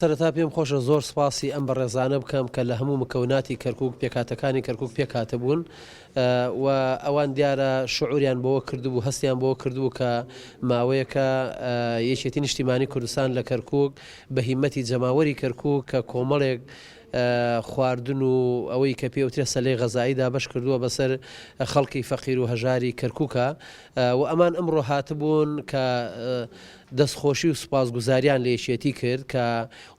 سەرەتا پێم خۆشە زۆر سپاسی ئەم بەڕێزانە بکەم کە لە هەموو مکەوناتی کەرکووک پێکاتەکانی کەرکووک پێکاتەبوون و ئەوان دیارە شعوریان بۆەوە کردبوو هەستیان بۆەوە کردبوو کە ماوەیەکە یەکێتی نیشتیمانی کوردستان لە کەرکووک بە هیمەتی جەماوەری کەرکووک کە کۆمەڵێک خواردن و ئەوەی کە پێوترێ سەلەی غەزاییدا بەش کردووە بەسەر خەڵکی فەقیر و هەژاری کەرکووکە و ئەمان ئەمڕۆ هاتبوون کە دەستخۆشی و سوپاسگوزاریان لە یەکێتی کرد کە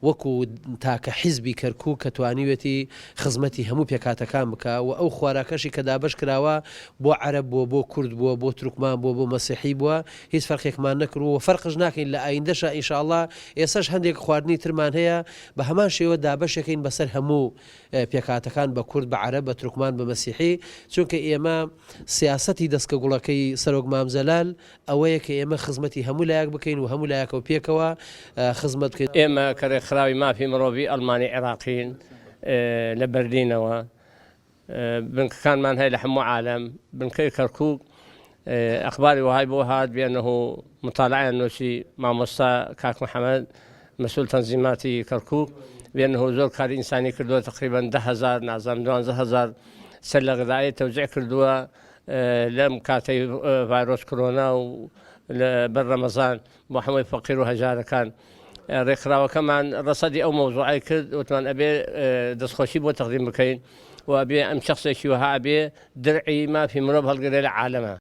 وەکو تاکە حیزبی کەرکووک کە توانیوێتی خزمەتی هەموو پێکاتەکان بکە و ئەو خواراکەشی کە دابش کراوە بۆ عەرەب بووە بۆ کورد بووە بۆ تورکمان بووە بۆ مەسیحی بووە هیچ فەرقێکمان نەکردووە فەرقش ناکەین لە ئایندەشە ئینشاءڵڵا ئێساش هەندێک خواردنی ترمان هەیە بە هەمان شێوە دابەشەکەین بەسەر هەموو پێکاتەکان بە کورد بە عەرەب بە تورکمان بە مەسیحی چونکە ئێمە سیاسەتی دەستکە گوڵەکەی سەرۆک مامزەلال ئەوەیە کە ئێمە خزمەتی هەموو لایەک بکەین و هەموو لایەکەوە پێکەوە خزمەت بکەین. ئێمە کەڕێکخراوی مافی مرۆڤی ئەڵمانی عێراقین لە بەردینەوە بنکەکانمان هەیە لە هەموو عالم بنکەی کەرکووک ئەخباری وهای بۆ هات بأنه مطالعة نووسی مامۆستا کاک محەممەد مەسئول تەنزیماتی کەرکووک بأنه زۆر کاری ئینسانی کردووە تقریبا 10,000 نازانم 12,000 سەر لە غذایی تەوزیع کردووە لەم کاتەی ڤایرۆس کۆرۆنا و بەر ڕەمەزان بۆ هەمووی فەقیر و هەژارەکان ڕێکخراوەکەمان ڕەسەدی ئەو مەوزوعای کرد وتمان ئەبێ دەستخۆشی بۆ تەقدیم بکەین و ئەبێ ئەم شەخصێکی وەها ئەبێ درعی مافی مرۆڤ هەڵگرێ لە عالەمە.